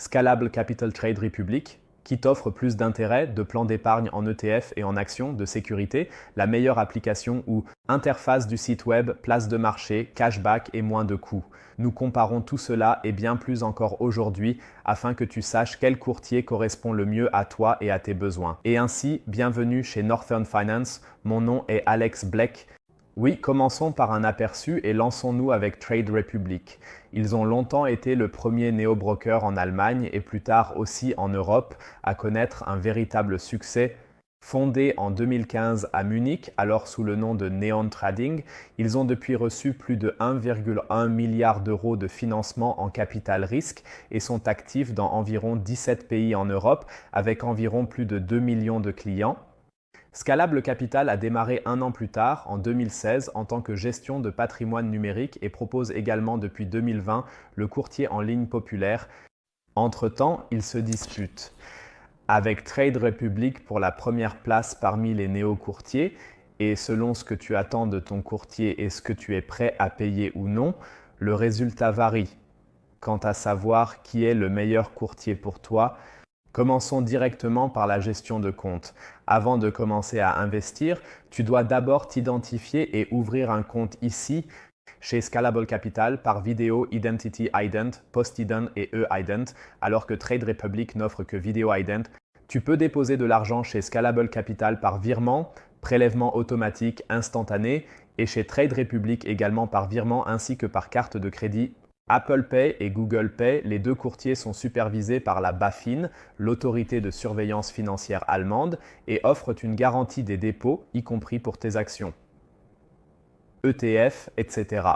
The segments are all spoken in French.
Scalable Capital Trade Republic, qui t'offre plus d'intérêts, de plans d'épargne en ETF et en actions, de sécurité, la meilleure application ou interface du site web, place de marché, cashback et moins de coûts. Nous comparons tout cela et bien plus encore aujourd'hui afin que tu saches quel courtier correspond le mieux à toi et à tes besoins. Et ainsi, bienvenue chez Northern Finance, mon nom est Alex Bleck. Oui, commençons par un aperçu et lançons-nous avec Trade Republic. Ils ont longtemps été le premier néo-broker en Allemagne et plus tard aussi en Europe à connaître un véritable succès. Fondés en 2015 à Munich, alors sous le nom de Neon Trading, ils ont depuis reçu plus de 1,1 milliard d'euros de financement en capital risque et sont actifs dans environ 17 pays en Europe avec environ plus de 2 millions de clients. Scalable Capital a démarré un an plus tard, en 2016, en tant que gestion de patrimoine numérique et propose également depuis 2020 le courtier en ligne populaire. Entre-temps, ils se disputent. Avec Trade Republic pour la première place parmi les néo-courtiers, et selon ce que tu attends de ton courtier et ce que tu es prêt à payer ou non, le résultat varie. Quant à savoir qui est le meilleur courtier pour toi, commençons directement par la gestion de compte. Avant de commencer à investir, tu dois d'abord t'identifier et ouvrir un compte ici, chez Scalable Capital, par Video Identity Ident, Post-Ident et E-Ident, alors que Trade Republic n'offre que Video Ident. Tu peux déposer de l'argent chez Scalable Capital par virement, prélèvement automatique instantané, et chez Trade Republic également par virement ainsi que par carte de crédit. Apple Pay et Google Pay, les deux courtiers sont supervisés par la BaFin, l'autorité de surveillance financière allemande, et offrent une garantie des dépôts, y compris pour tes actions, ETF, etc.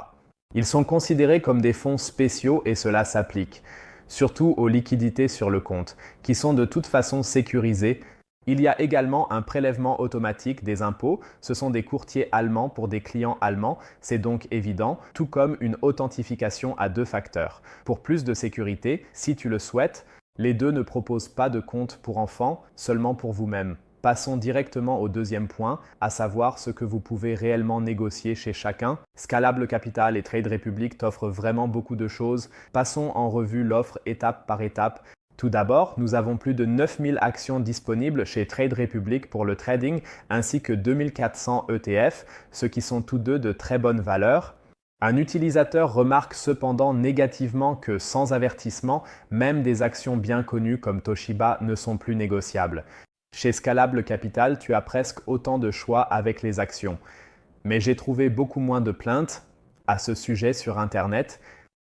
Ils sont considérés comme des fonds spéciaux et cela s'applique, surtout aux liquidités sur le compte, qui sont de toute façon sécurisées. Il y a également un prélèvement automatique des impôts, ce sont des courtiers allemands pour des clients allemands, c'est donc évident, tout comme une authentification à 2 facteurs. Pour plus de sécurité, si tu le souhaites, les deux ne proposent pas de compte pour enfants, seulement pour vous-même. Passons directement au deuxième point, à savoir ce que vous pouvez réellement négocier chez chacun. Scalable Capital et Trade Republic t'offrent vraiment beaucoup de choses. Passons en revue l'offre étape par étape. Tout d'abord, nous avons plus de 9000 actions disponibles chez Trade Republic pour le trading ainsi que 2400 ETF, ce qui sont tous deux de très bonne valeur. Un utilisateur remarque cependant négativement que sans avertissement, même des actions bien connues comme Toshiba ne sont plus négociables. Chez Scalable Capital, tu as presque autant de choix avec les actions. Mais j'ai trouvé beaucoup moins de plaintes à ce sujet sur Internet.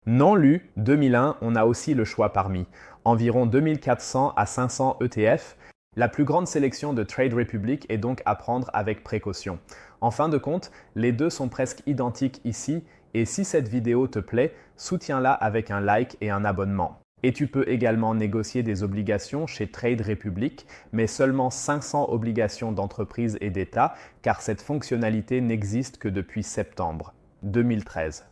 Non lu 2001, on a aussi le choix parmi. Environ 2400 à 500 ETF. La plus grande sélection de Trade Republic est donc à prendre avec précaution. En fin de compte, les deux sont presque identiques ici et si cette vidéo te plaît, soutiens-la avec un like et un abonnement. Et tu peux également négocier des obligations chez Trade Republic, mais seulement 500 obligations d'entreprise et d'État, car cette fonctionnalité n'existe que depuis septembre 2013.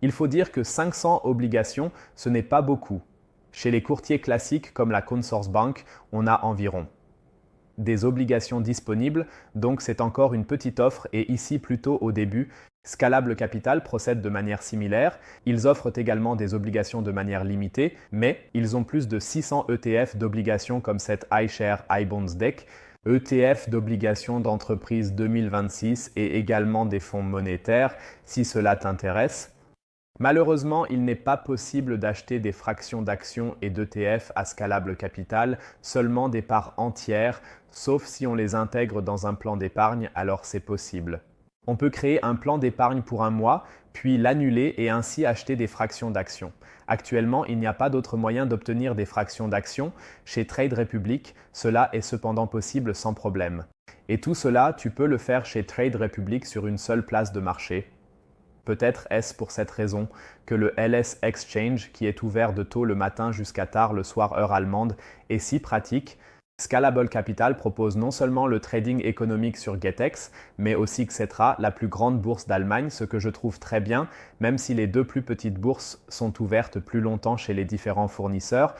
Il faut dire que 500 obligations, ce n'est pas beaucoup. Chez les courtiers classiques comme la Consorsbank, on a environ des obligations disponibles, donc c'est encore une petite offre et ici plutôt au début. Scalable Capital procède de manière similaire. Ils offrent également des obligations de manière limitée, mais ils ont plus de 600 ETF d'obligations comme cette iShare iBonds Deck, ETF d'obligations d'entreprise 2026 et également des fonds monétaires si cela t'intéresse. Malheureusement, il n'est pas possible d'acheter des fractions d'actions et d'ETF à Scalable Capital, seulement des parts entières, sauf si on les intègre dans un plan d'épargne, alors c'est possible. On peut créer un plan d'épargne pour un mois, puis l'annuler et ainsi acheter des fractions d'actions. Actuellement, il n'y a pas d'autre moyen d'obtenir des fractions d'actions. Chez Trade Republic, cela est cependant possible sans problème. Et tout cela, tu peux le faire chez Trade Republic sur une seule place de marché. Peut-être est-ce pour cette raison que le LS Exchange, qui est ouvert de tôt le matin jusqu'à tard le soir heure allemande, est si pratique. Scalable Capital propose non seulement le trading économique sur Getex, mais aussi Xetra, la plus grande bourse d'Allemagne, ce que je trouve très bien, même si les deux plus petites bourses sont ouvertes plus longtemps chez les différents fournisseurs.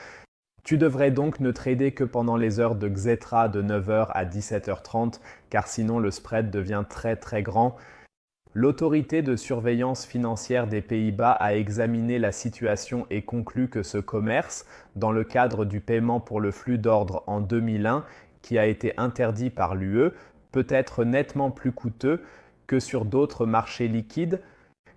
Tu devrais donc ne trader que pendant les heures de Xetra de 9h à 17h30, car sinon le spread devient très grand. L'autorité de surveillance financière des Pays-Bas a examiné la situation et conclu que ce commerce, dans le cadre du paiement pour le flux d'ordre en 2001, qui a été interdit par l'UE, peut être nettement plus coûteux que sur d'autres marchés liquides.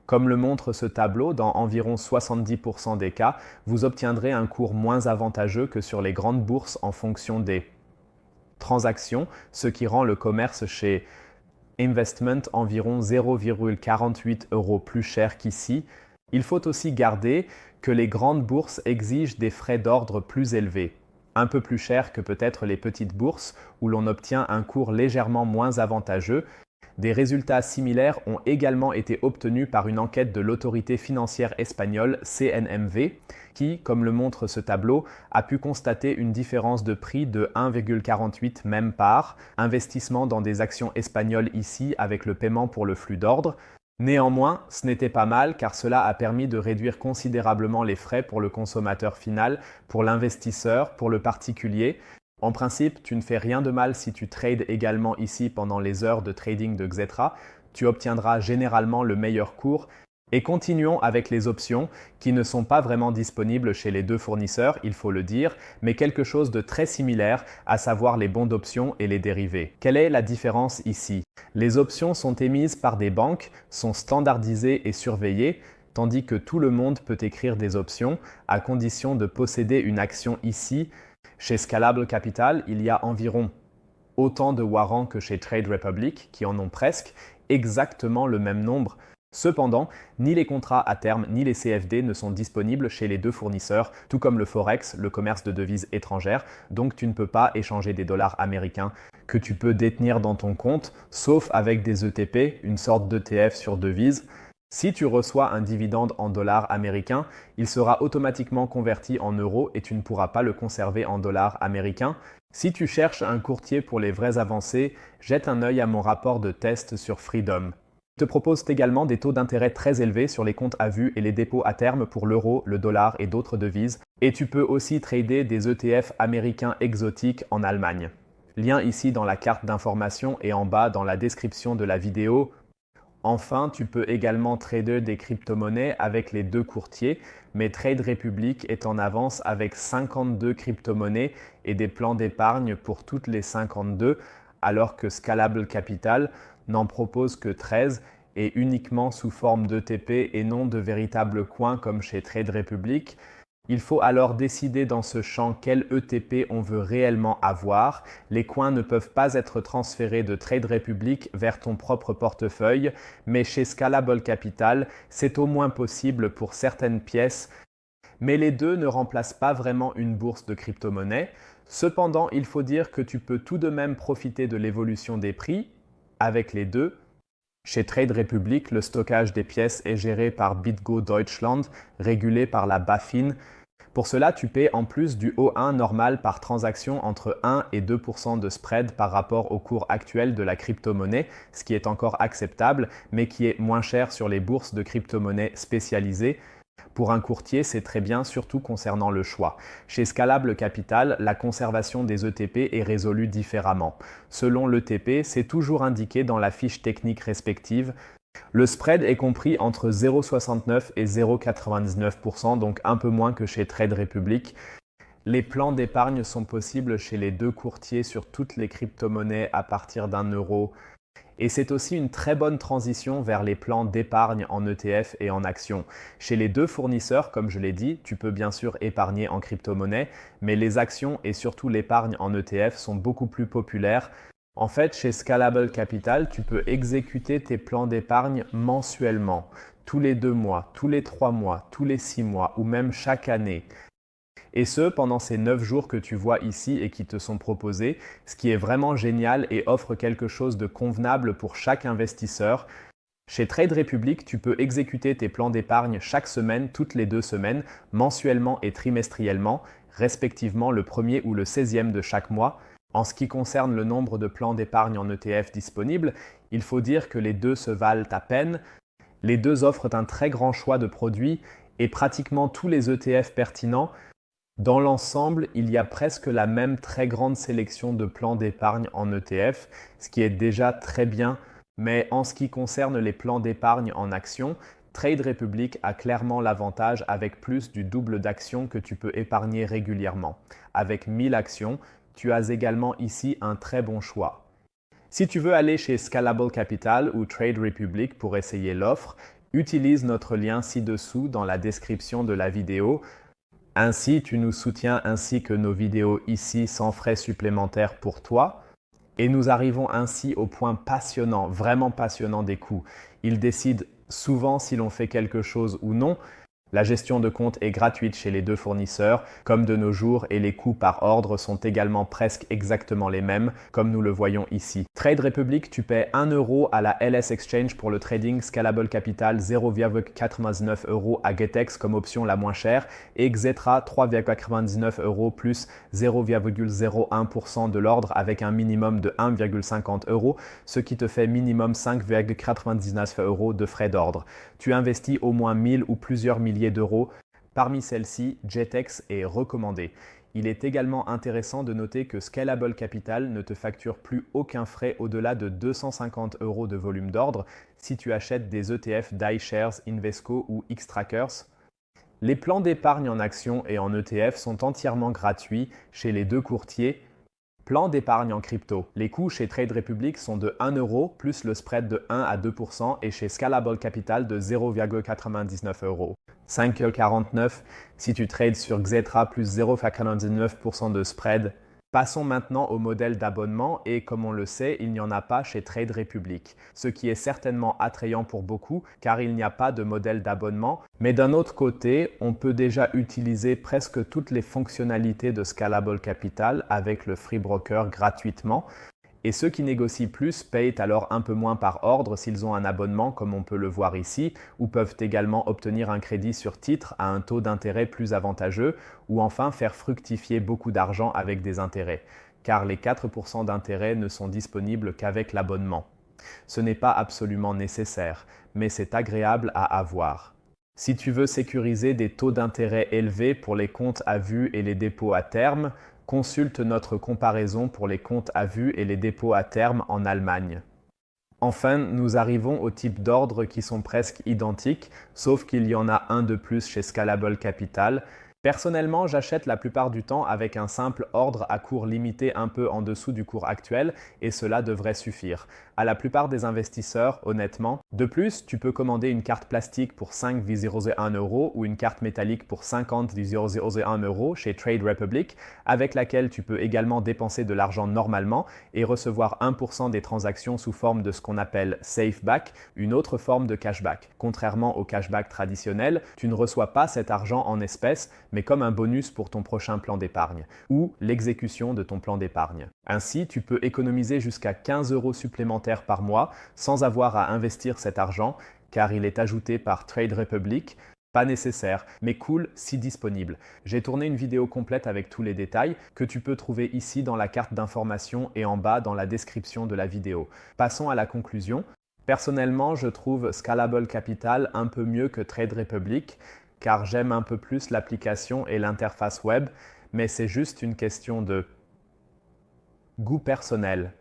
Comme le montre ce tableau, dans environ 70% des cas, vous obtiendrez un cours moins avantageux que sur les grandes bourses en fonction des transactions, ce qui rend le commerce chez Investment environ 0,48 € plus cher qu'ici. Il faut aussi garder que les grandes bourses exigent des frais d'ordre plus élevés, un peu plus chers que peut-être les petites bourses où l'on obtient un cours légèrement moins avantageux. Des résultats similaires ont également été obtenus par une enquête de l'autorité financière espagnole CNMV qui, comme le montre ce tableau, a pu constater une différence de prix de 1,48 même par investissement dans des actions espagnoles ici avec le paiement pour le flux d'ordre. Néanmoins, ce n'était pas mal car cela a permis de réduire considérablement les frais pour le consommateur final, pour l'investisseur, pour le particulier. En principe, tu ne fais rien de mal si tu trades également ici pendant les heures de trading de Xetra. Tu obtiendras généralement le meilleur cours. Et continuons avec les options qui ne sont pas vraiment disponibles chez les deux fournisseurs, il faut le dire, mais quelque chose de très similaire, à savoir les bons d'options et les dérivés. Quelle est la différence ici? Les options sont émises par des banques, sont standardisées et surveillées, tandis que tout le monde peut écrire des options à condition de posséder une action ici. Chez Scalable Capital, il y a environ autant de warrants que chez Trade Republic, qui en ont presque exactement le même nombre. Cependant, ni les contrats à terme ni les CFD ne sont disponibles chez les deux fournisseurs, tout comme le Forex, le commerce de devises étrangères, donc tu ne peux pas échanger des dollars américains que tu peux détenir dans ton compte, sauf avec des ETP, une sorte d'ETF sur devises. Si tu reçois un dividende en dollars américains, il sera automatiquement converti en euros et tu ne pourras pas le conserver en dollars américains. Si tu cherches un courtier pour les vraies avancées, jette un œil à mon rapport de test sur Freedom. Il te propose également des taux d'intérêt très élevés sur les comptes à vue et les dépôts à terme pour l'euro, le dollar et d'autres devises. Et tu peux aussi trader des ETF américains exotiques en Allemagne. Lien ici dans la carte d'information et en bas dans la description de la vidéo. Enfin, tu peux également trader des crypto-monnaies avec les deux courtiers, mais Trade Republic est en avance avec 52 crypto-monnaies et des plans d'épargne pour toutes les 52, alors que Scalable Capital n'en propose que 13 et uniquement sous forme d'ETP et non de véritables coins comme chez Trade Republic. Il faut alors décider dans ce champ quel ETP on veut réellement avoir. Les coins ne peuvent pas être transférés de Trade Republic vers ton propre portefeuille, mais chez Scalable Capital, c'est au moins possible pour certaines pièces. Mais les deux ne remplacent pas vraiment une bourse de crypto-monnaie. Cependant, il faut dire que tu peux tout de même profiter de l'évolution des prix avec les deux. Chez Trade Republic, le stockage des pièces est géré par BitGo Deutschland, régulé par la BaFin. Pour cela, tu paies en plus du O1 normal par transaction entre 1 et 2% de spread par rapport au cours actuel de la crypto-monnaie, ce qui est encore acceptable, mais qui est moins cher sur les bourses de crypto-monnaie spécialisées. Pour un courtier, c'est très bien, surtout concernant le choix. Chez Scalable Capital, la conservation des ETP est résolue différemment. Selon l'ETP, c'est toujours indiqué dans la fiche technique respective. Le spread est compris entre 0,69 et 0,99%, donc un peu moins que chez Trade Republic. Les plans d'épargne sont possibles chez les deux courtiers sur toutes les crypto-monnaies à partir d'1 €. Et c'est aussi une très bonne transition vers les plans d'épargne en ETF et en actions. Chez les deux fournisseurs, comme je l'ai dit, tu peux bien sûr épargner en crypto-monnaie, mais les actions et surtout l'épargne en ETF sont beaucoup plus populaires. En fait, chez Scalable Capital, tu peux exécuter tes plans d'épargne mensuellement, tous les 2 mois, tous les 3 mois, tous les 6 mois ou même chaque année. Et ce, pendant ces 9 jours que tu vois ici et qui te sont proposés, ce qui est vraiment génial et offre quelque chose de convenable pour chaque investisseur. Chez Trade Republic, tu peux exécuter tes plans d'épargne chaque semaine, toutes les 2 semaines, mensuellement et trimestriellement, respectivement le 1er ou le 16e de chaque mois. En ce qui concerne le nombre de plans d'épargne en ETF disponibles, il faut dire que les deux se valent à peine. Les deux offrent un très grand choix de produits et pratiquement tous les ETF pertinents. Dans l'ensemble, il y a presque la même très grande sélection de plans d'épargne en ETF, ce qui est déjà très bien. Mais en ce qui concerne les plans d'épargne en actions, Trade Republic a clairement l'avantage avec plus du double d'actions que tu peux épargner régulièrement. Avec 1000 actions, tu as également ici un très bon choix. Si tu veux aller chez Scalable Capital ou Trade Republic pour essayer l'offre, utilise notre lien ci-dessous dans la description de la vidéo. Ainsi, tu nous soutiens ainsi que nos vidéos ici sans frais supplémentaires pour toi. Et nous arrivons ainsi au point passionnant, vraiment passionnant des coûts. Ils décident souvent si l'on fait quelque chose ou non. La gestion de compte est gratuite chez les deux fournisseurs, comme de nos jours, et les coûts par ordre sont également presque exactement les mêmes, comme nous le voyons ici. Trade Republic, tu paies 1 € à la LS Exchange pour le trading, Scalable Capital 0,99 € à Getex comme option la moins chère, et Xetra 3,99 € plus 0,01% de l'ordre avec un minimum de 1,50 €, ce qui te fait minimum 5,99 € de frais d'ordre. Tu investis au moins 1000 ou plusieurs milliers d'euros. Parmi celles-ci, Getex est recommandé. Il est également intéressant de noter que Scalable Capital ne te facture plus aucun frais au-delà de 250 € de volume d'ordre si tu achètes des ETF d'iShares, Invesco ou Xtrackers. Les plans d'épargne en actions et en ETF sont entièrement gratuits chez les deux courtiers. Plan d'épargne en crypto. Les coûts chez Trade Republic sont de 1 € plus le spread de 1 à 2% et chez Scalable Capital de 0,99 €. 5,49 si tu trades sur Xetra plus 0,99% de spread. Passons maintenant au modèle d'abonnement et comme on le sait, il n'y en a pas chez Trade Republic, ce qui est certainement attrayant pour beaucoup car il n'y a pas de modèle d'abonnement. Mais d'un autre côté, on peut déjà utiliser presque toutes les fonctionnalités de Scalable Capital avec le Free Broker gratuitement. Et ceux qui négocient plus payent alors un peu moins par ordre s'ils ont un abonnement comme on peut le voir ici, ou peuvent également obtenir un crédit sur titre à un taux d'intérêt plus avantageux, ou enfin faire fructifier beaucoup d'argent avec des intérêts, car les 4% d'intérêt ne sont disponibles qu'avec l'abonnement. Ce n'est pas absolument nécessaire, mais c'est agréable à avoir. Si tu veux sécuriser des taux d'intérêt élevés pour les comptes à vue et les dépôts à terme, consulte notre comparaison pour les comptes à vue et les dépôts à terme en Allemagne. Enfin, nous arrivons aux types d'ordres qui sont presque identiques, sauf qu'il y en a un de plus chez Scalable Capital. Personnellement, j'achète la plupart du temps avec un simple ordre à cours limité un peu en dessous du cours actuel et cela devrait suffire. À la plupart des investisseurs, honnêtement. De plus, tu peux commander une carte plastique pour 5,001 € ou une carte métallique pour 50,001 € chez Trade Republic, avec laquelle tu peux également dépenser de l'argent normalement et recevoir 1% des transactions sous forme de ce qu'on appelle SafeBack, une autre forme de cashback. Contrairement au cashback traditionnel, tu ne reçois pas cet argent en espèces, mais comme un bonus pour ton prochain plan d'épargne ou l'exécution de ton plan d'épargne. Ainsi, tu peux économiser jusqu'à 15 € supplémentaires par mois sans avoir à investir cet argent car il est ajouté par Trade Republic. Pas nécessaire, mais cool si disponible. J'ai tourné une vidéo complète avec tous les détails que tu peux trouver ici dans la carte d'information et en bas dans la description de la vidéo. Passons à la conclusion. Personnellement, je trouve Scalable Capital un peu mieux que Trade Republic car j'aime un peu plus l'application et l'interface web, mais c'est juste une question de goût personnel.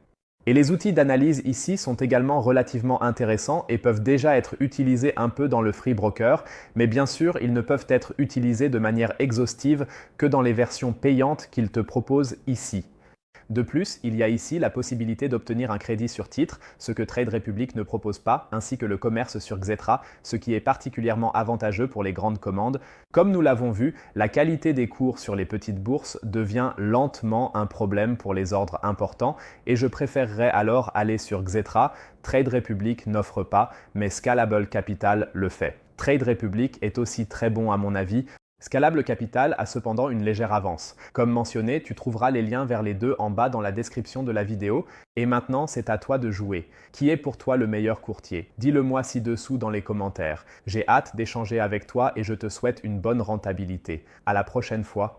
Et les outils d'analyse ici sont également relativement intéressants et peuvent déjà être utilisés un peu dans le Free Broker, mais bien sûr, ils ne peuvent être utilisés de manière exhaustive que dans les versions payantes qu'ils te proposent ici. De plus, il y a ici la possibilité d'obtenir un crédit sur titre, ce que Trade Republic ne propose pas, ainsi que le commerce sur Xetra, ce qui est particulièrement avantageux pour les grandes commandes. Comme nous l'avons vu, la qualité des cours sur les petites bourses devient lentement un problème pour les ordres importants et je préférerais alors aller sur Xetra. Trade Republic n'offre pas, mais Scalable Capital le fait. Trade Republic est aussi très bon à mon avis. Scalable Capital a cependant une légère avance. Comme mentionné, tu trouveras les liens vers les deux en bas dans la description de la vidéo. Et maintenant, c'est à toi de jouer. Qui est pour toi le meilleur courtier? Dis-le moi ci-dessous dans les commentaires. J'ai hâte d'échanger avec toi et je te souhaite une bonne rentabilité. À la prochaine fois.